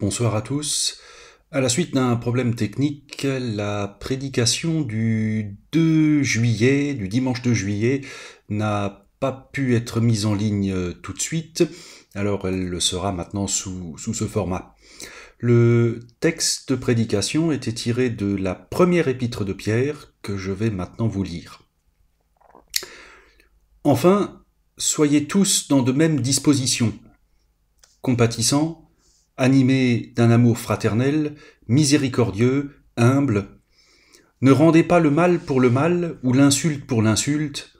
Bonsoir à tous. À la suite d'un problème technique, la prédication du 2 juillet, du dimanche 2 juillet, n'a pas pu être mise en ligne tout de suite, alors elle le sera maintenant sous ce format. Le texte de prédication était tiré de la première épître de Pierre, que je vais maintenant vous lire. Enfin, soyez tous dans de mêmes dispositions, compatissants, animés d'un amour fraternel, miséricordieux, humble. Ne rendez pas le mal pour le mal ou l'insulte pour l'insulte.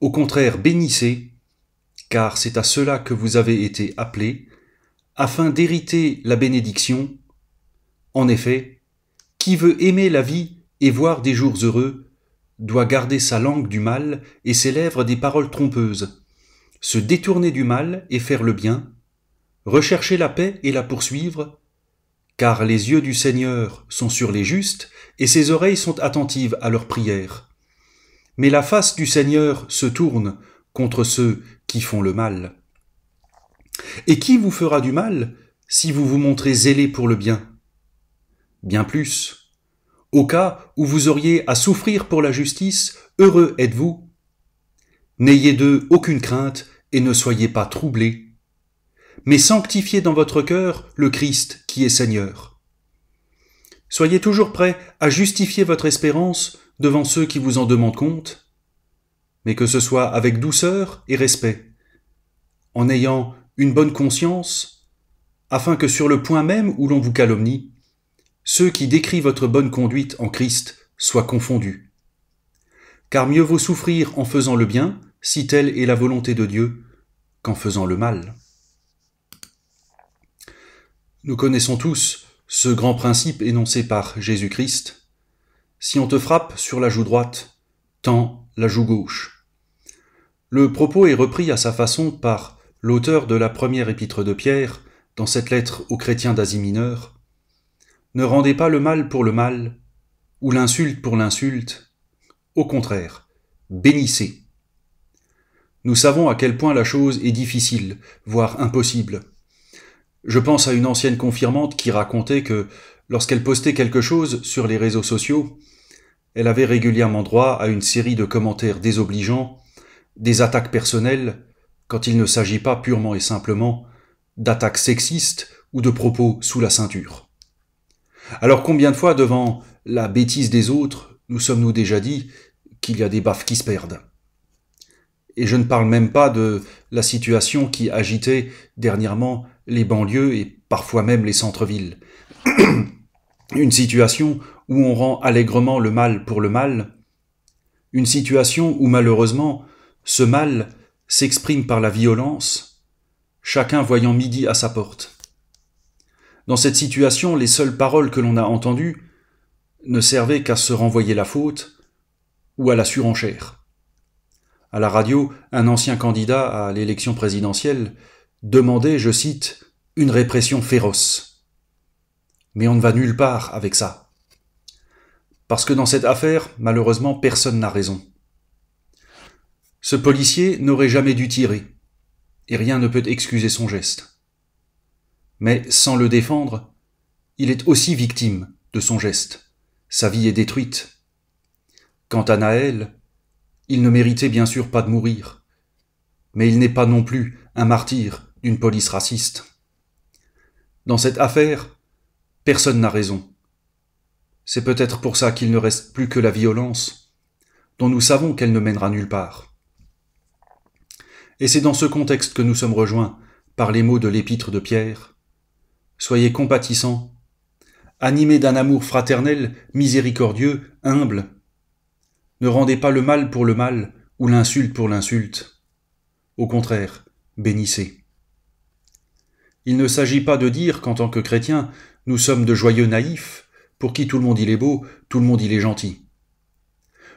Au contraire, bénissez, car c'est à cela que vous avez été appelés, afin d'hériter la bénédiction. En effet, qui veut aimer la vie et voir des jours heureux, doit garder sa langue du mal et ses lèvres des paroles trompeuses, se détourner du mal et faire le bien, rechercher la paix et la poursuivre, car les yeux du Seigneur sont sur les justes et ses oreilles sont attentives à leurs prières. Mais la face du Seigneur se tourne contre ceux qui font le mal. Et qui vous fera du mal si vous vous montrez zélé pour le bien? Bien plus, au cas où vous auriez à souffrir pour la justice, heureux êtes-vous. N'ayez d'eux aucune crainte et ne soyez pas troublés, mais sanctifiez dans votre cœur le Christ qui est Seigneur. Soyez toujours prêts à justifier votre espérance devant ceux qui vous en demandent compte, mais que ce soit avec douceur et respect, en ayant une bonne conscience, afin que sur le point même où l'on vous calomnie, ceux qui décrient votre bonne conduite en Christ soient confondus. Car mieux vaut souffrir en faisant le bien, si telle est la volonté de Dieu, qu'en faisant le mal. Nous connaissons tous ce grand principe énoncé par Jésus-Christ. Si on te frappe sur la joue droite, tends la joue gauche. Le propos est repris à sa façon par l'auteur de la première épître de Pierre, dans cette lettre aux chrétiens d'Asie mineure. Ne rendez pas le mal pour le mal, ou l'insulte pour l'insulte. Au contraire, bénissez. Nous savons à quel point la chose est difficile, voire impossible. Je pense à une ancienne confirmante qui racontait que, lorsqu'elle postait quelque chose sur les réseaux sociaux, elle avait régulièrement droit à une série de commentaires désobligeants, des attaques personnelles, quand il ne s'agit pas purement et simplement d'attaques sexistes ou de propos sous la ceinture. Alors combien de fois devant la bêtise des autres, nous sommes-nous déjà dit qu'il y a des baffes qui se perdent? Et je ne parle même pas de la situation qui agitait dernièrement les banlieues et parfois même les centres-villes. Une situation où on rend allègrement le mal pour le mal. Une situation où malheureusement ce mal s'exprime par la violence, chacun voyant midi à sa porte. Dans cette situation, les seules paroles que l'on a entendues ne servaient qu'à se renvoyer la faute ou à la surenchère. À la radio, un ancien candidat à l'élection présidentielle demandait, je cite, « une répression féroce ». Mais on ne va nulle part avec ça. Parce que dans cette affaire, malheureusement, personne n'a raison. Ce policier n'aurait jamais dû tirer, et rien ne peut excuser son geste. Mais sans le défendre, il est aussi victime de son geste. Sa vie est détruite. Quant à Naël, il ne méritait bien sûr pas de mourir, mais il n'est pas non plus un martyr d'une police raciste. Dans cette affaire, personne n'a raison. C'est peut-être pour ça qu'il ne reste plus que la violence, dont nous savons qu'elle ne mènera nulle part. Et c'est dans ce contexte que nous sommes rejoints par les mots de l'épître de Pierre. Soyez compatissants, animés d'un amour fraternel, miséricordieux, humble. Ne rendez pas le mal pour le mal ou l'insulte pour l'insulte. Au contraire, bénissez. Il ne s'agit pas de dire qu'en tant que chrétiens, nous sommes de joyeux naïfs, pour qui tout le monde il est beau, tout le monde il est gentil.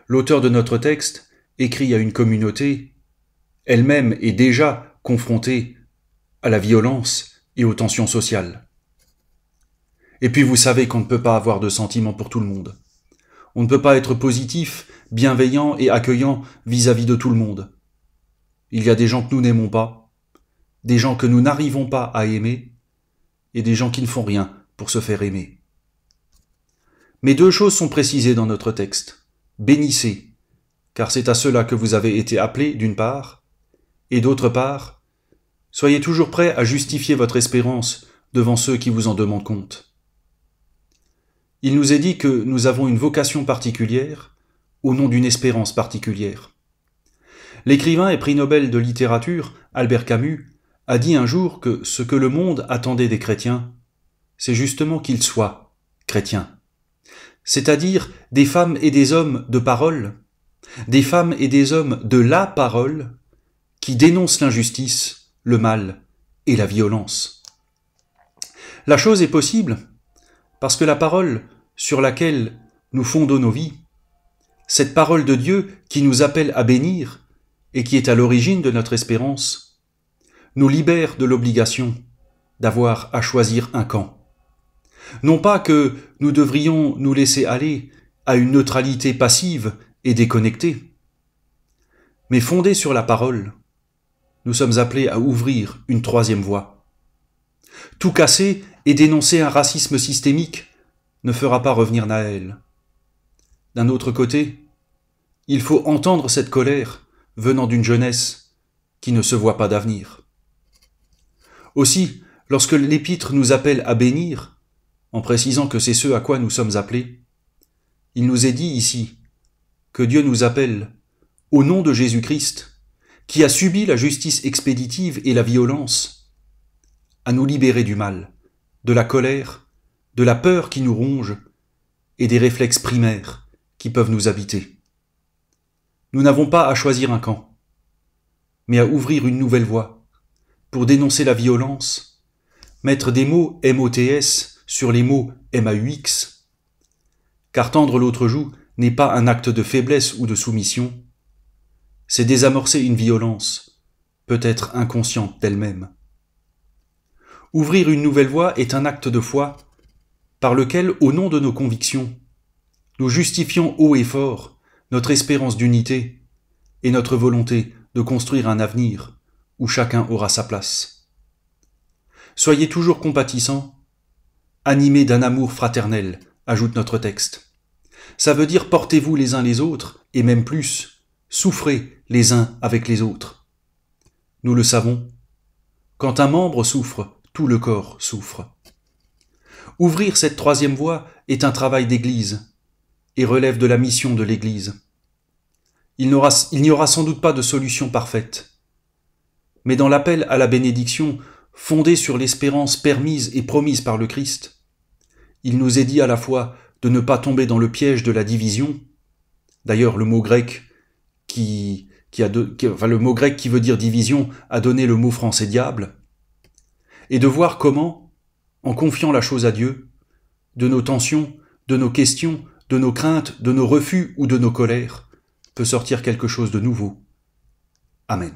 L'auteur de notre texte écrit à une communauté, elle-même est déjà confrontée à la violence et aux tensions sociales. Et puis vous savez qu'on ne peut pas avoir de sentiments pour tout le monde. On ne peut pas être positif, bienveillant et accueillant vis-à-vis de tout le monde. Il y a des gens que nous n'aimons pas, des gens que nous n'arrivons pas à aimer, et des gens qui ne font rien pour se faire aimer. Mais deux choses sont précisées dans notre texte. Bénissez, car c'est à cela que vous avez été appelés d'une part, et d'autre part, soyez toujours prêts à justifier votre espérance devant ceux qui vous en demandent compte. Il nous est dit que nous avons une vocation particulière au nom d'une espérance particulière. L'écrivain et prix Nobel de littérature, Albert Camus, a dit un jour que ce que le monde attendait des chrétiens, c'est justement qu'ils soient chrétiens. C'est-à-dire des femmes et des hommes de parole, des femmes et des hommes de la parole, qui dénoncent l'injustice, le mal et la violence. La chose est possible parce que la parole sur laquelle nous fondons nos vies, cette parole de Dieu qui nous appelle à bénir et qui est à l'origine de notre espérance, nous libère de l'obligation d'avoir à choisir un camp. Non pas que nous devrions nous laisser aller à une neutralité passive et déconnectée, mais fondée sur la parole, nous sommes appelés à ouvrir une troisième voie. Tout casser et dénoncer un racisme systémique ne fera pas revenir Naël. D'un autre côté, il faut entendre cette colère venant d'une jeunesse qui ne se voit pas d'avenir. Aussi, lorsque l'Épître nous appelle à bénir, en précisant que c'est ce à quoi nous sommes appelés, il nous est dit ici que Dieu nous appelle, au nom de Jésus-Christ, qui a subi la justice expéditive et la violence, à nous libérer du mal, de la colère, de la peur qui nous ronge et des réflexes primaires qui peuvent nous habiter. Nous n'avons pas à choisir un camp, mais à ouvrir une nouvelle voie pour dénoncer la violence, mettre des mots MOTS sur les mots MAUX, car tendre l'autre joue n'est pas un acte de faiblesse ou de soumission, c'est désamorcer une violence, peut-être inconsciente d'elle-même. Ouvrir une nouvelle voie est un acte de foi par lequel, au nom de nos convictions, nous justifions haut et fort notre espérance d'unité et notre volonté de construire un avenir où chacun aura sa place. Soyez toujours compatissants, animés d'un amour fraternel, ajoute notre texte. Ça veut dire portez-vous les uns les autres, et même plus, souffrez les uns avec les autres. Nous le savons, quand un membre souffre, tout le corps souffre. Ouvrir cette troisième voie est un travail d'Église et relève de la mission de l'Église. Il n'y aura sans doute pas de solution parfaite, mais dans l'appel à la bénédiction fondé sur l'espérance permise et promise par le Christ, il nous est dit à la fois de ne pas tomber dans le piège de la division, d'ailleurs le mot grec qui veut dire division a donné le mot français diable, et de voir comment, en confiant la chose à Dieu, de nos tensions, de nos questions, de nos craintes, de nos refus ou de nos colères, peut sortir quelque chose de nouveau. Amen.